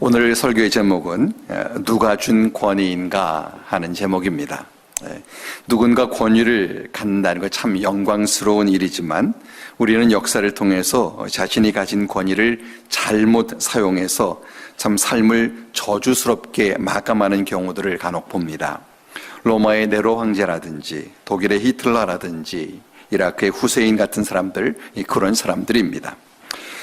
오늘 설교의 제목은 누가 준 권위인가 하는 제목입니다. 누군가 권위를 갖는다는 건 참 영광스러운 일이지만 우리는 역사를 통해서 자신이 가진 권위를 잘못 사용해서 참 삶을 저주스럽게 마감하는 경우들을 간혹 봅니다. 로마의 네로 황제라든지 독일의 히틀러라든지 이라크의 후세인 같은 사람들, 그런 사람들입니다.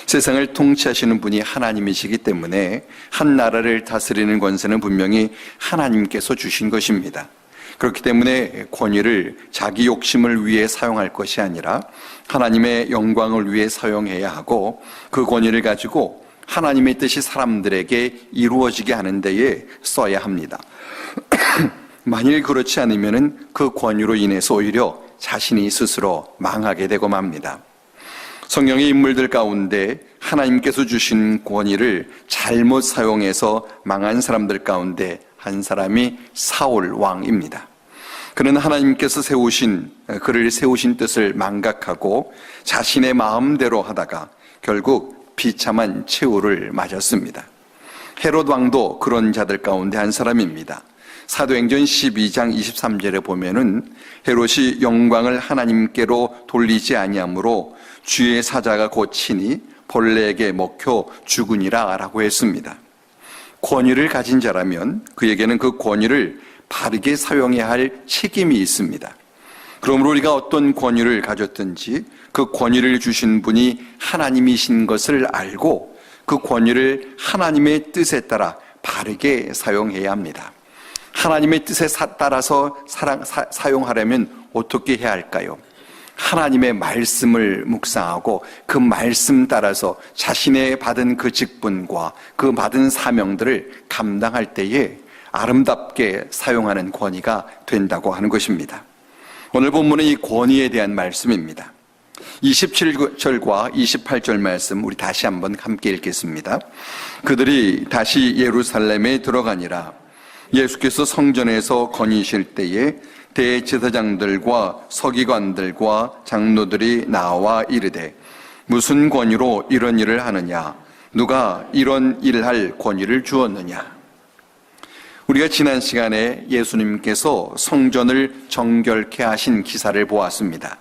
세상을 통치하시는 분이 하나님이시기 때문에 한 나라를 다스리는 권세는 분명히 하나님께서 주신 것입니다. 그렇기 때문에 권위를 자기 욕심을 위해 사용할 것이 아니라 하나님의 영광을 위해 사용해야 하고, 그 권위를 가지고 하나님의 뜻이 사람들에게 이루어지게 하는 데에 써야 합니다. 만일 그렇지 않으면 그 권위로 인해서 오히려 자신이 스스로 망하게 되고 맙니다. 성경의 인물들 가운데 하나님께서 주신 권위를 잘못 사용해서 망한 사람들 가운데 한 사람이 사울 왕입니다. 그는 하나님께서 그를 세우신 뜻을 망각하고 자신의 마음대로 하다가 결국 비참한 최후를 맞았습니다. 헤롯 왕도 그런 자들 가운데 한 사람입니다. 사도행전 12장 23절에 보면은 헤롯이 영광을 하나님께로 돌리지 아니하므로 주의 사자가 고치니 벌레에게 먹혀 죽으니라 라고 했습니다. 권위를 가진 자라면 그에게는 그 권위를 바르게 사용해야 할 책임이 있습니다. 그러므로 우리가 어떤 권위를 가졌든지 그 권위를 주신 분이 하나님이신 것을 알고 그 권위를 하나님의 뜻에 따라 바르게 사용해야 합니다. 하나님의 뜻에 따라서 사용하려면 어떻게 해야 할까요? 하나님의 말씀을 묵상하고 그 말씀 따라서 자신의 받은 그 직분과 그 받은 사명들을 감당할 때에 아름답게 사용하는 권위가 된다고 하는 것입니다. 오늘 본문은 이 권위에 대한 말씀입니다. 27절과 28절 말씀 우리 다시 한번 함께 읽겠습니다. 그들이 다시 예루살렘에 들어가니라. 예수께서 성전에서 거니실 때에 대제사장들과 서기관들과 장로들이 나와 이르되 무슨 권위로 이런 일을 하느냐? 누가 이런 일을 할 권위를 주었느냐? 우리가 지난 시간에 예수님께서 성전을 정결케 하신 기사를 보았습니다.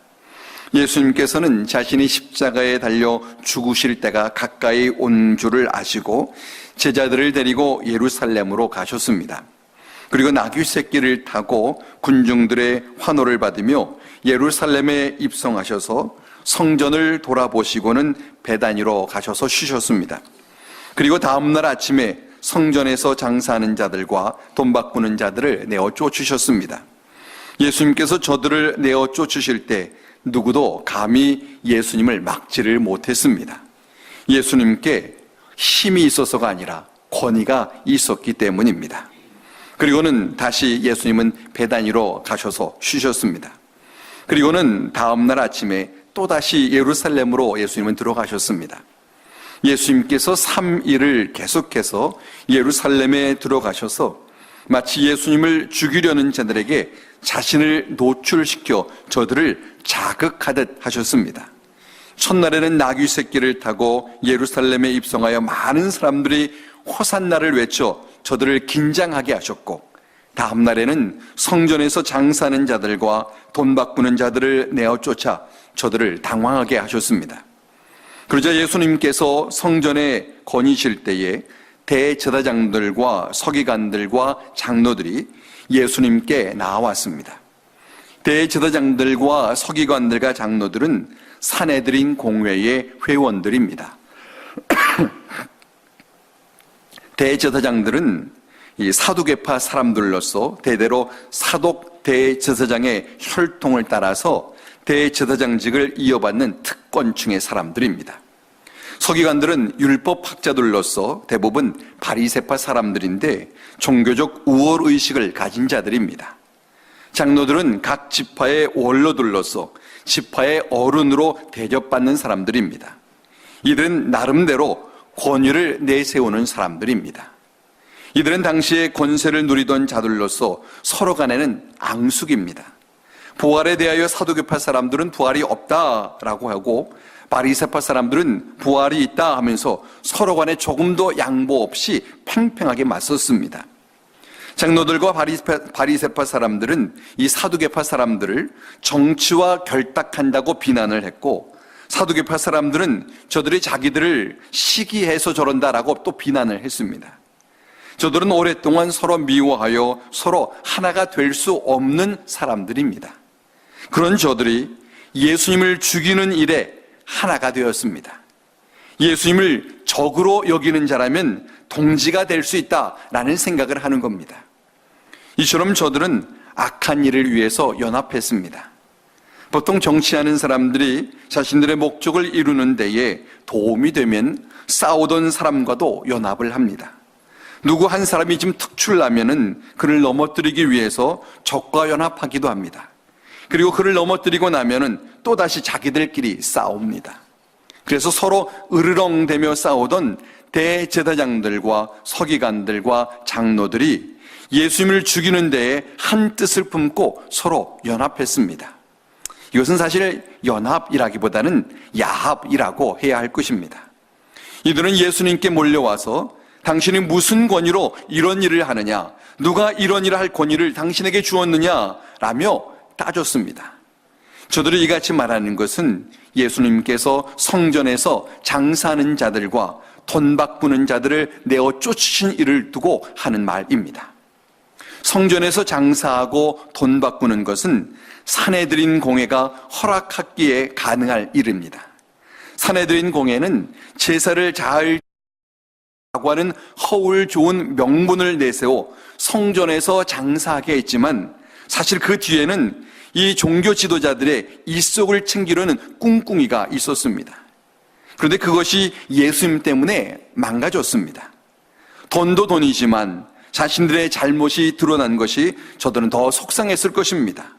예수님께서는 자신이 십자가에 달려 죽으실 때가 가까이 온 줄을 아시고 제자들을 데리고 예루살렘으로 가셨습니다. 그리고 나귀 새끼를 타고 군중들의 환호를 받으며 예루살렘에 입성하셔서 성전을 돌아보시고는 베다니로 가셔서 쉬셨습니다. 그리고 다음날 아침에 성전에서 장사하는 자들과 돈 바꾸는 자들을 내어 쫓으셨습니다. 예수님께서 저들을 내어 쫓으실 때 누구도 감히 예수님을 막지를 못했습니다. 예수님께 힘이 있어서가 아니라 권위가 있었기 때문입니다. 그리고는 다시 예수님은 베다니로 가셔서 쉬셨습니다. 그리고는 다음날 아침에 또다시 예루살렘으로 예수님은 들어가셨습니다. 예수님께서 3일을 계속해서 예루살렘에 들어가셔서 마치 예수님을 죽이려는 자들에게 자신을 노출시켜 저들을 자극하듯 하셨습니다. 첫날에는 나귀 새끼를 타고 예루살렘에 입성하여 많은 사람들이 호산나를 외쳐 저들을 긴장하게 하셨고, 다음 날에는 성전에서 장사하는 자들과 돈 바꾸는 자들을 내어 쫓아 저들을 당황하게 하셨습니다. 그러자 예수님께서 성전에 거니실 때에 대제사장들과 서기관들과 장로들이 예수님께 나왔습니다. 대제사장들과 서기관들과 장로들은 산헤드린 공회의 회원들입니다. 대제사장들은 이 사두개파 사람들로서 대대로 사독 대제사장의 혈통을 따라서 대제사장직을 이어받는 특권층의 사람들입니다. 서기관들은 율법학자들로서 대부분 바리새파 사람들인데 종교적 우월의식을 가진 자들입니다. 장로들은 각 지파의 원로들로서 지파의 어른으로 대접받는 사람들입니다. 이들은 나름대로 권위를 내세우는 사람들입니다. 이들은 당시에 권세를 누리던 자들로서 서로 간에는 앙숙입니다. 부활에 대하여 사두개파 사람들은 부활이 없다라고 하고 바리새파 사람들은 부활이 있다 하면서 서로 간에 조금도 양보 없이 팽팽하게 맞섰습니다. 장로들과 바리새파 사람들은 이 사두개파 사람들을 정치와 결탁한다고 비난을 했고, 사두개파 사람들은 저들이 자기들을 시기해서 저런다라고 또 비난을 했습니다. 저들은 오랫동안 서로 미워하여 서로 하나가 될 수 없는 사람들입니다. 그런 저들이 예수님을 죽이는 일에 하나가 되었습니다. 예수님을 적으로 여기는 자라면 동지가 될 수 있다라는 생각을 하는 겁니다. 이처럼 저들은 악한 일을 위해서 연합했습니다. 보통 정치하는 사람들이 자신들의 목적을 이루는 데에 도움이 되면 싸우던 사람과도 연합을 합니다. 누구 한 사람이 좀 특출나면은 그를 넘어뜨리기 위해서 적과 연합하기도 합니다. 그리고 그를 넘어뜨리고 나면은 또다시 자기들끼리 싸웁니다. 그래서 서로 으르렁대며 싸우던 대제사장들과 서기관들과 장로들이 예수님을 죽이는 데에 한 뜻을 품고 서로 연합했습니다. 이것은 사실 연합이라기보다는 야합이라고 해야 할 것입니다. 이들은 예수님께 몰려와서 당신이 무슨 권위로 이런 일을 하느냐, 누가 이런 일을 할 권위를 당신에게 주었느냐 라며 따졌습니다. 저들이 이같이 말하는 것은 예수님께서 성전에서 장사하는 자들과 돈 바꾸는 자들을 내어 쫓으신 일을 두고 하는 말입니다. 성전에서 장사하고 돈 바꾸는 것은 산헤드린 공회가 허락하기에 가능할 일입니다. 산헤드린 공회는 제사를 잘 라고 하는 허울 좋은 명분을 내세워 성전에서 장사하게 했지만, 사실 그 뒤에는 이 종교 지도자들의 일속을 챙기려는 꿍꿍이가 있었습니다. 그런데 그것이 예수님 때문에 망가졌습니다. 돈도 돈이지만 자신들의 잘못이 드러난 것이 저들은 더 속상했을 것입니다.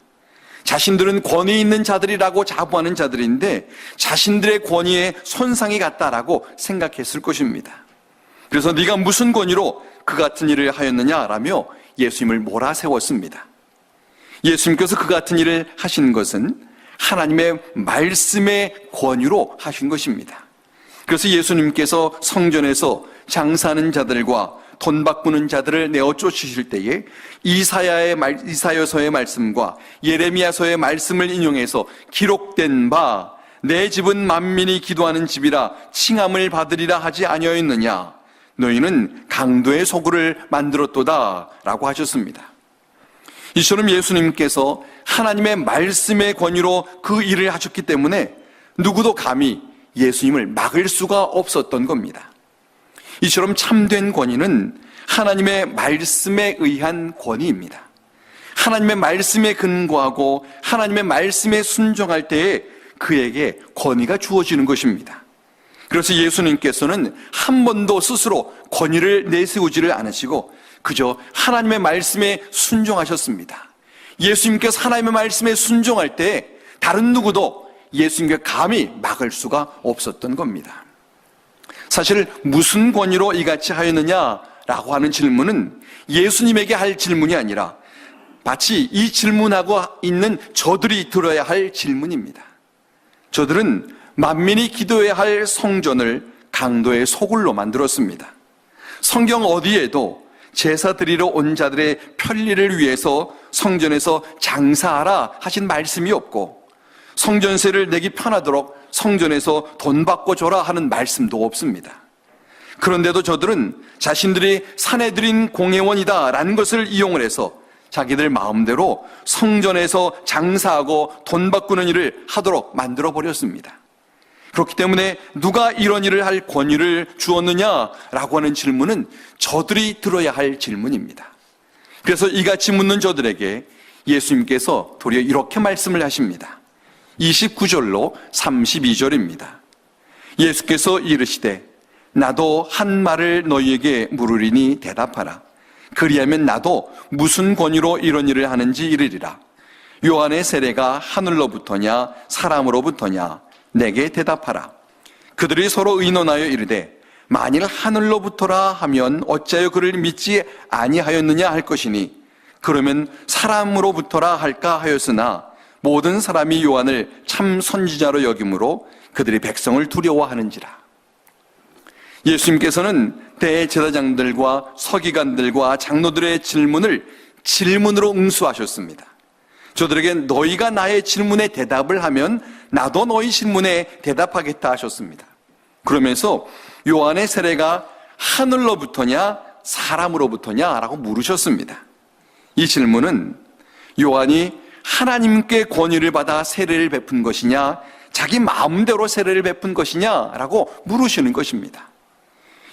자신들은 권위 있는 자들이라고 자부하는 자들인데 자신들의 권위에 손상이 갔다라고 생각했을 것입니다. 그래서 네가 무슨 권위로 그 같은 일을 하였느냐라며 예수님을 몰아세웠습니다. 예수님께서 그 같은 일을 하신 것은 하나님의 말씀의 권위로 하신 것입니다. 그래서 예수님께서 성전에서 장사하는 자들과 돈 바꾸는 자들을 내어 쫓으실 때에 이사야서의 말씀과 예레미야서의 말씀을 인용해서 기록된 바 내 집은 만민이 기도하는 집이라 칭함을 받으리라 하지 아니하였느냐, 너희는 강도의 소굴을 만들었도다 라고 하셨습니다. 이처럼 예수님께서 하나님의 말씀의 권위로 그 일을 하셨기 때문에 누구도 감히 예수님을 막을 수가 없었던 겁니다. 이처럼 참된 권위는 하나님의 말씀에 의한 권위입니다. 하나님의 말씀에 근거하고 하나님의 말씀에 순종할 때에 그에게 권위가 주어지는 것입니다. 그래서 예수님께서는 한 번도 스스로 권위를 내세우지를 않으시고 그저 하나님의 말씀에 순종하셨습니다. 예수님께서 하나님의 말씀에 순종할 때 다른 누구도 예수님께 감히 막을 수가 없었던 겁니다. 사실 무슨 권위로 이같이 하였느냐라고 하는 질문은 예수님에게 할 질문이 아니라 마치 이 질문하고 있는 저들이 들어야 할 질문입니다. 저들은 만민이 기도해야 할 성전을 강도의 소굴로 만들었습니다. 성경 어디에도 제사 드리러 온 자들의 편리를 위해서 성전에서 장사하라 하신 말씀이 없고, 성전세를 내기 편하도록 성전에서 돈 받고 줘라 하는 말씀도 없습니다. 그런데도 저들은 자신들이 산헤드린 공회원이다라는 것을 이용을 해서 자기들 마음대로 성전에서 장사하고 돈 바꾸는 일을 하도록 만들어버렸습니다. 그렇기 때문에 누가 이런 일을 할 권위를 주었느냐라고 하는 질문은 저들이 들어야 할 질문입니다. 그래서 이같이 묻는 저들에게 예수님께서 도리어 이렇게 말씀을 하십니다. 29절로 32절입니다. 예수께서 이르시되 나도 한 말을 너희에게 물으리니 대답하라. 그리하면 나도 무슨 권위로 이런 일을 하는지 이르리라. 요한의 세례가 하늘로부터냐 사람으로부터냐 내게 대답하라. 그들이 서로 의논하여 이르되 만일 하늘로부터라 하면 어찌하여 그를 믿지 아니하였느냐 할 것이니 그러면 사람으로부터라 할까 하였으나 모든 사람이 요한을 참 선지자로 여김으로 그들이 백성을 두려워하는지라. 예수님께서는 대제사장들과 서기관들과 장로들의 질문으로 응수하셨습니다. 저들에게 너희가 나의 질문에 대답을 하면 나도 너희 질문에 대답하겠다 하셨습니다. 그러면서 요한의 세례가 하늘로부터냐 사람으로부터냐 라고 물으셨습니다. 이 질문은 요한이 하나님께 권위를 받아 세례를 베푼 것이냐 자기 마음대로 세례를 베푼 것이냐 라고 물으시는 것입니다.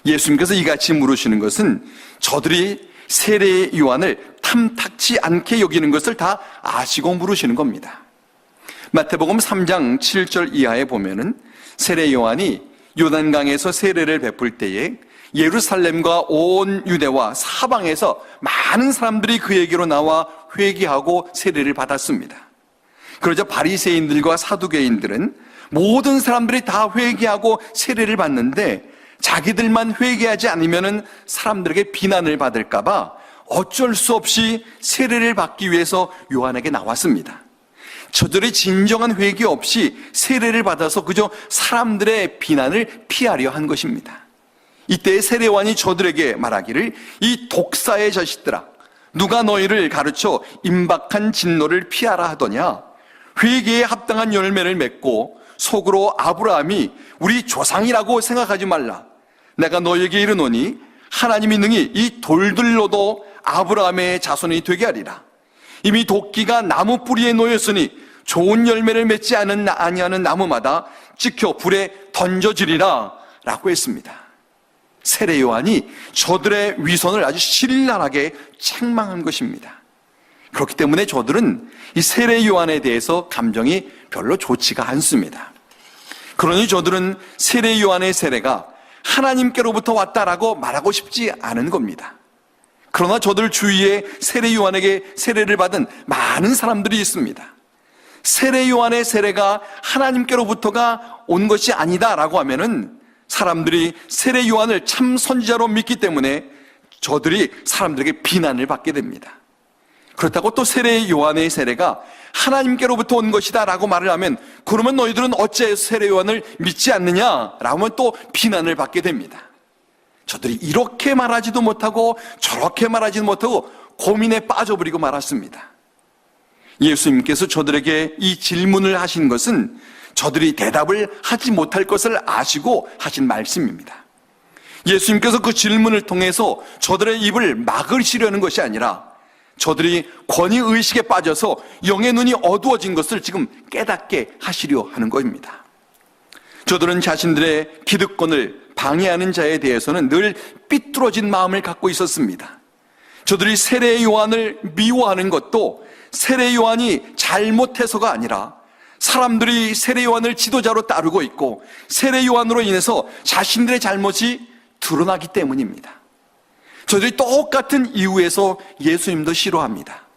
예수님께서 이같이 물으시는 것은 저들이 세례 요한을 탐탁치 않게 여기는 것을 다 아시고 물으시는 겁니다. 마태복음 3장 7절 이하에 보면은 세례 요한이 요단강에서 세례를 베풀 때에 예루살렘과 온 유대와 사방에서 많은 사람들이 그에게로 나와 회개하고 세례를 받았습니다. 그러자 바리새인들과 사두개인들은 모든 사람들이 다 회개하고 세례를 받는데 자기들만 회개하지 않으면 사람들에게 비난을 받을까 봐 어쩔 수 없이 세례를 받기 위해서 요한에게 나왔습니다. 저들의 진정한 회개 없이 세례를 받아서 그저 사람들의 비난을 피하려 한 것입니다. 이때 세례요한이 저들에게 말하기를 이 독사의 자식들아 누가 너희를 가르쳐 임박한 진노를 피하라 하더냐. 회개에 합당한 열매를 맺고 속으로 아브라함이 우리 조상이라고 생각하지 말라. 내가 너희에게 이르노니 하나님이 능히 이 돌들로도 아브라함의 자손이 되게 하리라. 이미 도끼가 나무 뿌리에 놓였으니 좋은 열매를 맺지 아니하는 나무마다 찍혀 불에 던져지리라 라고 했습니다. 세례 요한이 저들의 위선을 아주 신랄하게 책망한 것입니다. 그렇기 때문에 저들은 이 세례 요한에 대해서 감정이 별로 좋지가 않습니다. 그러니 저들은 세례 요한의 세례가 하나님께로부터 왔다라고 말하고 싶지 않은 겁니다. 그러나 저들 주위에 세례 요한에게 세례를 받은 많은 사람들이 있습니다. 세례 요한의 세례가 하나님께로부터가 온 것이 아니다라고 하면은 사람들이 세례 요한을 참 선지자로 믿기 때문에 저들이 사람들에게 비난을 받게 됩니다. 그렇다고 또 세례 요한의 세례가 하나님께로부터 온 것이다 라고 말을 하면 그러면 너희들은 어째 세례 요한을 믿지 않느냐 라고 하면 또 비난을 받게 됩니다. 저들이 이렇게 말하지도 못하고 저렇게 말하지도 못하고 고민에 빠져버리고 말았습니다. 예수님께서 저들에게 이 질문을 하신 것은 저들이 대답을 하지 못할 것을 아시고 하신 말씀입니다. 예수님께서 그 질문을 통해서 저들의 입을 막으시려는 것이 아니라 저들이 권위의식에 빠져서 영의 눈이 어두워진 것을 지금 깨닫게 하시려 하는 것입니다. 저들은 자신들의 기득권을 방해하는 자에 대해서는 늘 삐뚤어진 마음을 갖고 있었습니다. 저들이 세례 요한을 미워하는 것도 세례 요한이 잘못해서가 아니라 사람들이 세례 요한을 지도자로 따르고 있고 세례 요한으로 인해서 자신들의 잘못이 드러나기 때문입니다. 저들이 똑같은 이유에서 예수님도 싫어합니다.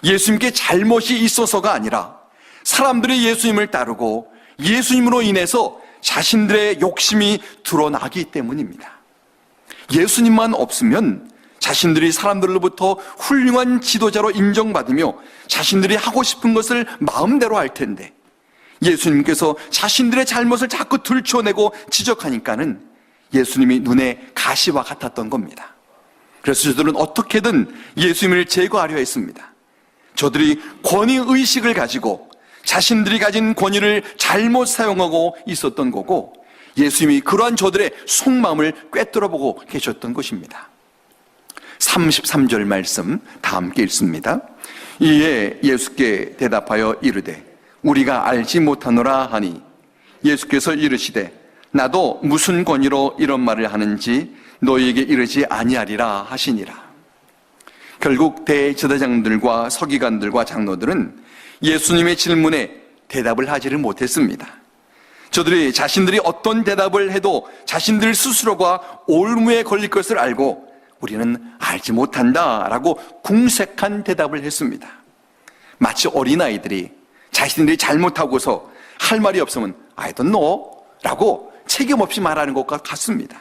예수님께 잘못이 있어서가 아니라 사람들이 예수님을 따르고 예수님으로 인해서 자신들의 욕심이 드러나기 때문입니다. 예수님만 없으면 자신들이 사람들로부터 훌륭한 지도자로 인정받으며 자신들이 하고 싶은 것을 마음대로 할 텐데 예수님께서 자신들의 잘못을 자꾸 들춰내고 지적하니까는 예수님이 눈에 가시와 같았던 겁니다. 그래서 저들은 어떻게든 예수님을 제거하려 했습니다. 저들이 권위의식을 가지고 자신들이 가진 권위를 잘못 사용하고 있었던 거고 예수님이 그러한 저들의 속마음을 꿰뚫어보고 계셨던 것입니다. 33절 말씀 다 함께 읽습니다. 이에 예수께 대답하여 이르되 우리가 알지 못하노라 하니 예수께서 이르시되 나도 무슨 권위로 이런 말을 하는지 너희에게 이르지 아니하리라 하시니라. 결국 대제사장들과 서기관들과 장로들은 예수님의 질문에 대답을 하지를 못했습니다. 저들이 자신들이 어떤 대답을 해도 자신들 스스로가 올무에 걸릴 것을 알고 우리는 알지 못한다라고 궁색한 대답을 했습니다. 마치 어린아이들이 자신들이 잘못하고서 할 말이 없으면 I don't know 라고 책임 없이 말하는 것과 같습니다.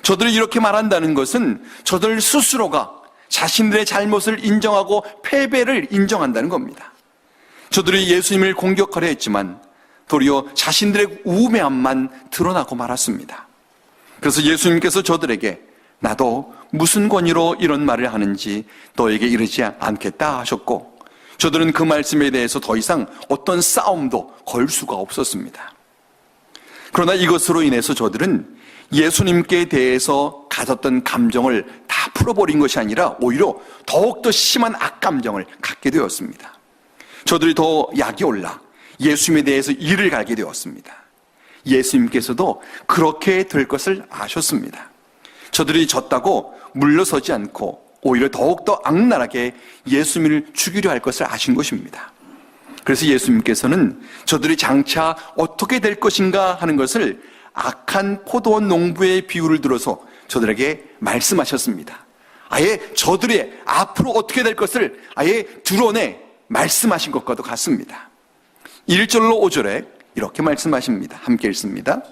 저들이 이렇게 말한다는 것은 저들 스스로가 자신들의 잘못을 인정하고 패배를 인정한다는 겁니다. 저들이 예수님을 공격하려 했지만 도리어 자신들의 우매함만 드러나고 말았습니다. 그래서 예수님께서 저들에게 나도 무슨 권위로 이런 말을 하는지 너에게 이르지 않겠다 하셨고, 저들은 그 말씀에 대해서 더 이상 어떤 싸움도 걸 수가 없었습니다. 그러나 이것으로 인해서 저들은 예수님께 대해서 가졌던 감정을 다 풀어버린 것이 아니라 오히려 더욱더 심한 악감정을 갖게 되었습니다. 저들이 더 약이 올라 예수님에 대해서 이를 갈게 되었습니다. 예수님께서도 그렇게 될 것을 아셨습니다. 저들이 졌다고 물러서지 않고 오히려 더욱더 악랄하게 예수님을 죽이려 할 것을 아신 것입니다. 그래서 예수님께서는 저들이 장차 어떻게 될 것인가 하는 것을 악한 포도원 농부의 비유를 들어서 저들에게 말씀하셨습니다. 아예 저들의 앞으로 어떻게 될 것을 아예 드러내 말씀하신 것과도 같습니다. 1절로 5절에 이렇게 말씀하십니다. 함께 읽습니다.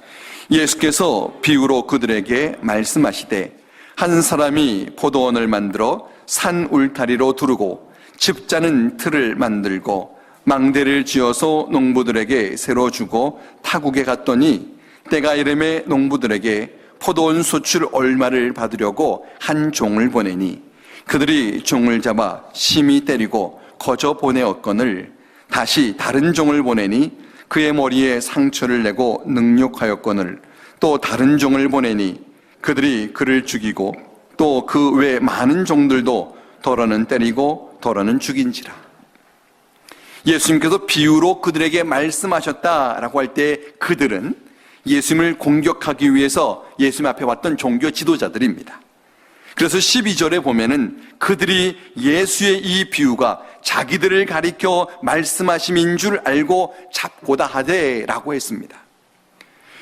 예수께서 비유로 그들에게 말씀하시되 한 사람이 포도원을 만들어 산 울타리로 두르고 집 짜는 틀을 만들고 망대를 지어서 농부들에게 새로 주고 타국에 갔더니 때가 이름에 농부들에게 포도원 소출 얼마를 받으려고 한 종을 보내니 그들이 종을 잡아 심히 때리고 거저 보내었거늘 다시 다른 종을 보내니 그의 머리에 상처를 내고 능욕하였거늘 또 다른 종을 보내니 그들이 그를 죽이고 또 그 외 많은 종들도 더러는 때리고 더러는 죽인지라. 예수님께서 비유로 그들에게 말씀하셨다라고 할 때 그들은 예수님을 공격하기 위해서 예수님 앞에 왔던 종교 지도자들입니다. 그래서 12절에 보면은 그들이 예수의 이 비유가 자기들을 가리켜 말씀하심인 줄 알고 잡고다 하되라고 했습니다.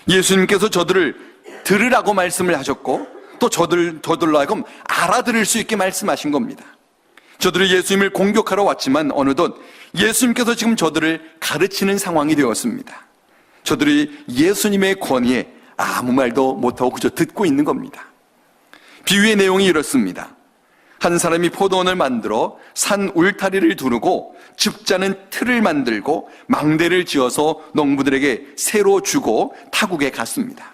예수님께서 저들을 들으라고 말씀을 하셨고 또 저들로 하여금 알아들을 수 있게 말씀하신 겁니다. 저들이 예수님을 공격하러 왔지만 어느덧 예수님께서 지금 저들을 가르치는 상황이 되었습니다. 저들이 예수님의 권위에 아무 말도 못하고 그저 듣고 있는 겁니다. 비유의 내용이 이렇습니다. 한 사람이 포도원을 만들어 산 울타리를 두르고 집 짜는 틀을 만들고 망대를 지어서 농부들에게 새로 주고 타국에 갔습니다.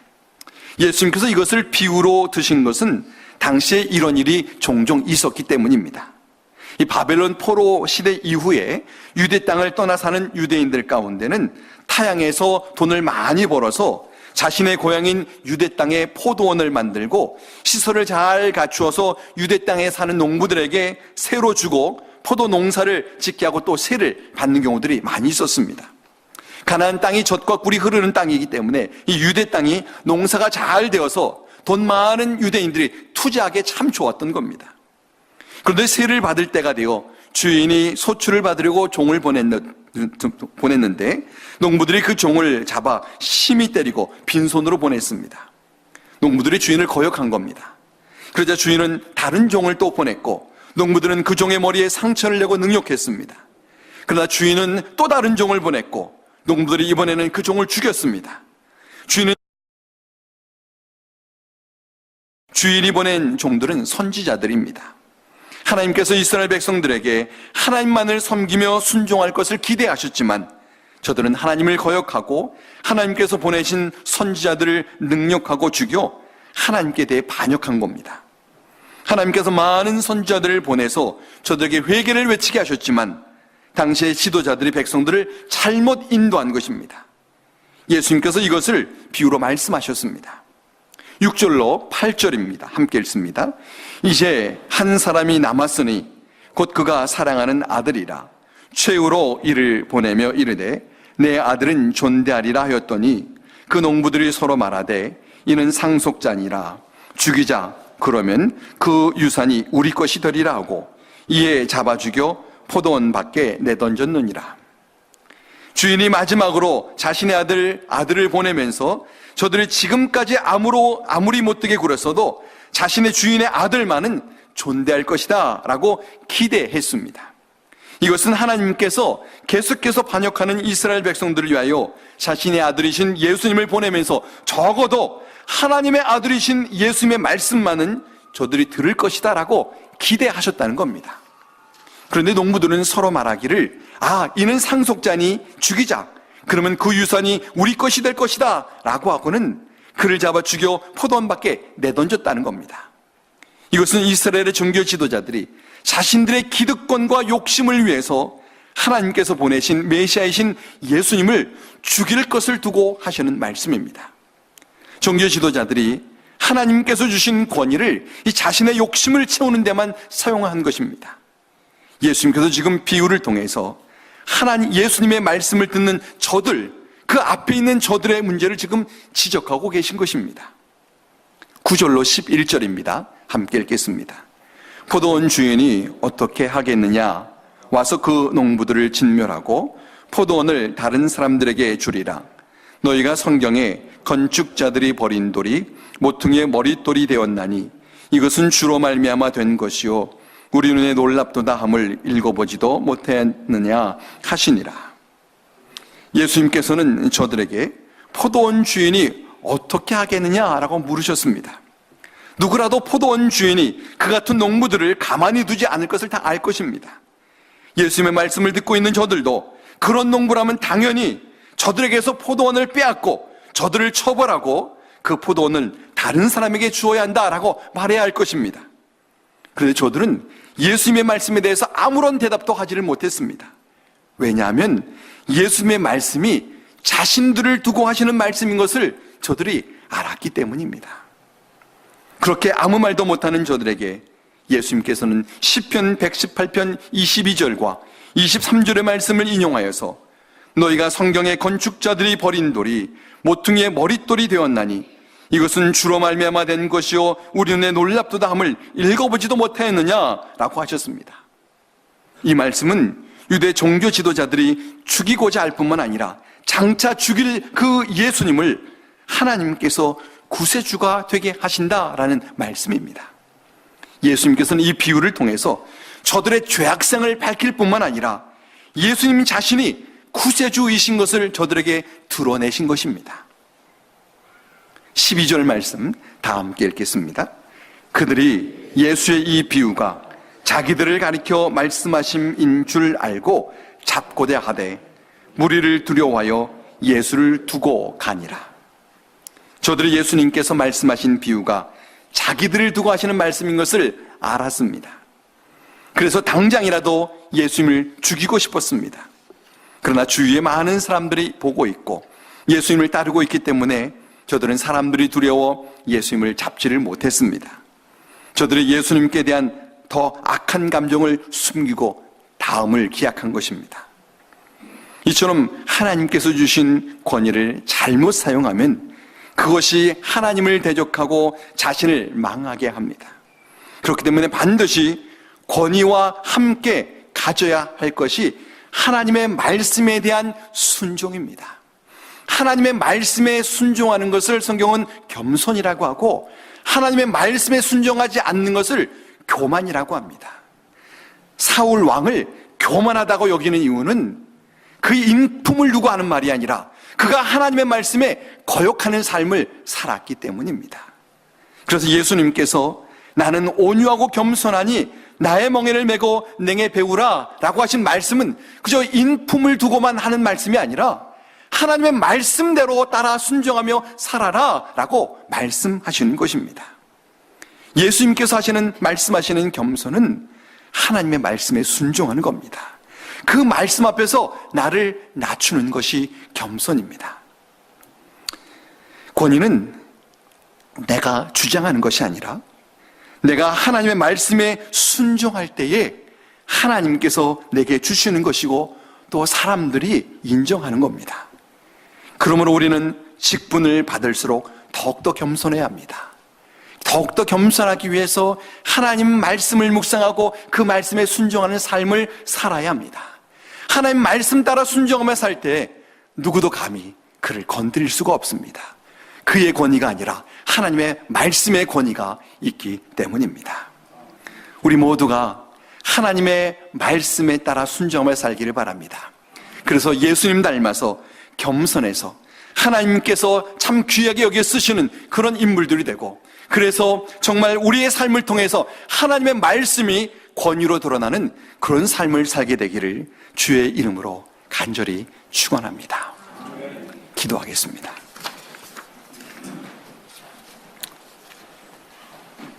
예수님께서 이것을 비유로 드신 것은 당시에 이런 일이 종종 있었기 때문입니다. 이 바벨론 포로 시대 이후에 유대 땅을 떠나 사는 유대인들 가운데는 타향에서 돈을 많이 벌어서 자신의 고향인 유대 땅에 포도원을 만들고 시설을 잘 갖추어서 유대 땅에 사는 농부들에게 새로 주고 포도 농사를 짓게 하고 또 세를 받는 경우들이 많이 있었습니다. 가나안 땅이 젖과 꿀이 흐르는 땅이기 때문에 이 유대 땅이 농사가 잘 되어서 돈 많은 유대인들이 투자하기에 참 좋았던 겁니다. 그런데 세를 받을 때가 되어 주인이 소출을 받으려고 종을 보냈는데 농부들이 그 종을 잡아 심히 때리고 빈손으로 보냈습니다. 농부들이 주인을 거역한 겁니다. 그러자 주인은 다른 종을 또 보냈고 농부들은 그 종의 머리에 상처를 내고 능욕했습니다. 그러나 주인은 또 다른 종을 보냈고 농부들이 이번에는 그 종을 죽였습니다. 주인이 보낸 종들은 선지자들입니다. 하나님께서 이스라엘 백성들에게 하나님만을 섬기며 순종할 것을 기대하셨지만 저들은 하나님을 거역하고 하나님께서 보내신 선지자들을 능욕하고 죽여 하나님께 대해 반역한 겁니다. 하나님께서 많은 선지자들을 보내서 저들에게 회개를 외치게 하셨지만 당시의 지도자들이 백성들을 잘못 인도한 것입니다. 예수님께서 이것을 비유로 말씀하셨습니다. 6절로 8절입니다. 함께 읽습니다. 이제 한 사람이 남았으니 곧 그가 사랑하는 아들이라. 최후로 이를 보내며 이르되 내 아들은 존대하리라 하였더니 그 농부들이 서로 말하되 이는 상속자니라. 죽이자. 그러면 그 유산이 우리 것이 되리라 하고 이에 잡아 죽여 포도원 밖에 내던졌느니라. 주인이 마지막으로 자신의 아들을 보내면서 저들이 지금까지 아무리 못되게 굴었어도 자신의 주인의 아들만은 존대할 것이다 라고 기대했습니다. 이것은 하나님께서 계속해서 반역하는 이스라엘 백성들을 위하여 자신의 아들이신 예수님을 보내면서 적어도 하나님의 아들이신 예수님의 말씀만은 저들이 들을 것이다 라고 기대하셨다는 겁니다. 그런데 농부들은 서로 말하기를 이는 상속자니 죽이자. 그러면 그 유산이 우리 것이 될 것이다 라고 하고는 그를 잡아 죽여 포도원 밖에 내던졌다는 겁니다. 이것은 이스라엘의 종교 지도자들이 자신들의 기득권과 욕심을 위해서 하나님께서 보내신 메시아이신 예수님을 죽일 것을 두고 하시는 말씀입니다. 종교 지도자들이 하나님께서 주신 권위를 이 자신의 욕심을 채우는 데만 사용한 것입니다. 예수님께서 지금 비유를 통해서 예수님의 말씀을 듣는 저들, 그 앞에 있는 저들의 문제를 지금 지적하고 계신 것입니다. 9절로 11절입니다. 함께 읽겠습니다. 포도원 주인이 어떻게 하겠느냐? 와서 그 농부들을 진멸하고 포도원을 다른 사람들에게 주리라. 너희가 성경에 건축자들이 버린 돌이 모퉁이의 머릿돌이 되었나니 이것은 주로 말미암아 된 것이요 우리 눈에 놀랍도다 함을 읽어보지도 못했느냐 하시니라. 예수님께서는 저들에게 포도원 주인이 어떻게 하겠느냐라고 물으셨습니다. 누구라도 포도원 주인이 그 같은 농부들을 가만히 두지 않을 것을 다 알 것입니다. 예수님의 말씀을 듣고 있는 저들도 그런 농부라면 당연히 저들에게서 포도원을 빼앗고 저들을 처벌하고 그 포도원을 다른 사람에게 주어야 한다라고 말해야 할 것입니다. 그런데 저들은 예수님의 말씀에 대해서 아무런 대답도 하지를 못했습니다. 왜냐하면 예수님의 말씀이 자신들을 두고 하시는 말씀인 것을 저들이 알았기 때문입니다. 그렇게 아무 말도 못하는 저들에게 예수님께서는 시편 118편 22절과 23절의 말씀을 인용하여서 너희가 성경의 건축자들이 버린 돌이 모퉁이의 머릿돌이 되었나니 이것은 주로 말미암아 된 것이요 우리 눈에 놀랍도다 함을 읽어보지도 못하였느냐라고 하셨습니다. 이 말씀은 유대 종교 지도자들이 죽이고자 할 뿐만 아니라 장차 죽일 그 예수님을 하나님께서 구세주가 되게 하신다라는 말씀입니다. 예수님께서는 이 비유를 통해서 저들의 죄악성을 밝힐 뿐만 아니라 예수님 자신이 구세주이신 것을 저들에게 드러내신 것입니다. 12절 말씀 다 함께 읽겠습니다. 그들이 예수의 이 비유가 자기들을 가리켜 말씀하심인 줄 알고 잡고자 하되 무리를 두려워하여 예수를 두고 가니라. 저들이 예수님께서 말씀하신 비유가 자기들을 두고 하시는 말씀인 것을 알았습니다. 그래서 당장이라도 예수님을 죽이고 싶었습니다. 그러나 주위에 많은 사람들이 보고 있고 예수님을 따르고 있기 때문에 저들은 사람들이 두려워 예수님을 잡지를 못했습니다. 저들이 예수님께 대한 더 악한 감정을 숨기고 다음을 기약한 것입니다. 이처럼 하나님께서 주신 권위를 잘못 사용하면 그것이 하나님을 대적하고 자신을 망하게 합니다. 그렇기 때문에 반드시 권위와 함께 가져야 할 것이 하나님의 말씀에 대한 순종입니다. 하나님의 말씀에 순종하는 것을 성경은 겸손이라고 하고 하나님의 말씀에 순종하지 않는 것을 교만이라고 합니다. 사울 왕을 교만하다고 여기는 이유는 그 인품을 두고 하는 말이 아니라 그가 하나님의 말씀에 거역하는 삶을 살았기 때문입니다. 그래서 예수님께서 나는 온유하고 겸손하니 나의 멍에를 메고 냉에 배우라 라고 하신 말씀은 그저 인품을 두고만 하는 말씀이 아니라 하나님의 말씀대로 따라 순종하며 살아라 라고 말씀하시는 것입니다. 예수님께서 말씀하시는 겸손은 하나님의 말씀에 순종하는 겁니다. 그 말씀 앞에서 나를 낮추는 것이 겸손입니다. 권위는 내가 주장하는 것이 아니라 내가 하나님의 말씀에 순종할 때에 하나님께서 내게 주시는 것이고 또 사람들이 인정하는 겁니다. 그러므로 우리는 직분을 받을수록 더욱더 겸손해야 합니다. 더욱더 겸손하기 위해서 하나님 말씀을 묵상하고 그 말씀에 순종하는 삶을 살아야 합니다. 하나님 말씀 따라 순종하며 살 때 누구도 감히 그를 건드릴 수가 없습니다. 그의 권위가 아니라 하나님의 말씀의 권위가 있기 때문입니다. 우리 모두가 하나님의 말씀에 따라 순종하며 살기를 바랍니다. 그래서 예수님 닮아서 겸손해서 하나님께서 참 귀하게 여겨 쓰시는 그런 인물들이 되고, 그래서 정말 우리의 삶을 통해서 하나님의 말씀이 권위로 드러나는 그런 삶을 살게 되기를 주의 이름으로 간절히 축원합니다. 기도하겠습니다.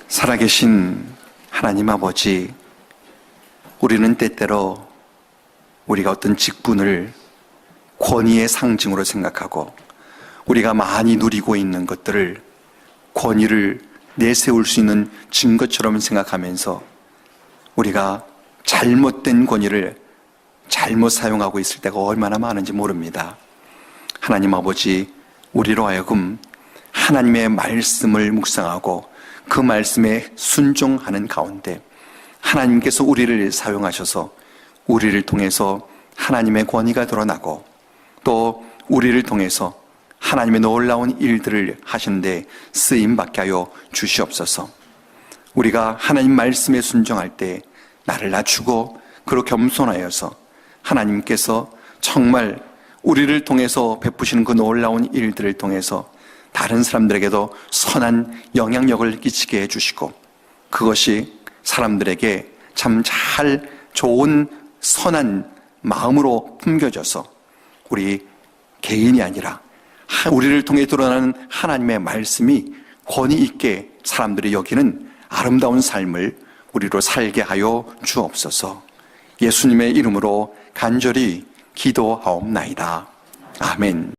살아계신 하나님 아버지, 우리는 때때로 우리가 어떤 직분을 권위의 상징으로 생각하고 우리가 많이 누리고 있는 것들을 권위를 내세울 수 있는 증거처럼 생각하면서 우리가 잘못된 권위를 잘못 사용하고 있을 때가 얼마나 많은지 모릅니다. 하나님 아버지, 우리로 하여금 하나님의 말씀을 묵상하고 그 말씀에 순종하는 가운데 하나님께서 우리를 사용하셔서 우리를 통해서 하나님의 권위가 드러나고 또 우리를 통해서 하나님의 놀라운 일들을 하시는데 쓰임받게 하여 주시옵소서. 우리가 하나님 말씀에 순종할 때 나를 낮추고 그로 겸손하여서 하나님께서 정말 우리를 통해서 베푸시는 그 놀라운 일들을 통해서 다른 사람들에게도 선한 영향력을 끼치게 해주시고 그것이 사람들에게 참 잘 좋은 선한 마음으로 품겨져서 우리 개인이 아니라 우리를 통해 드러나는 하나님의 말씀이 권위 있게 사람들이 여기는 아름다운 삶을 우리로 살게 하여 주옵소서. 예수님의 이름으로 간절히 기도하옵나이다. 아멘.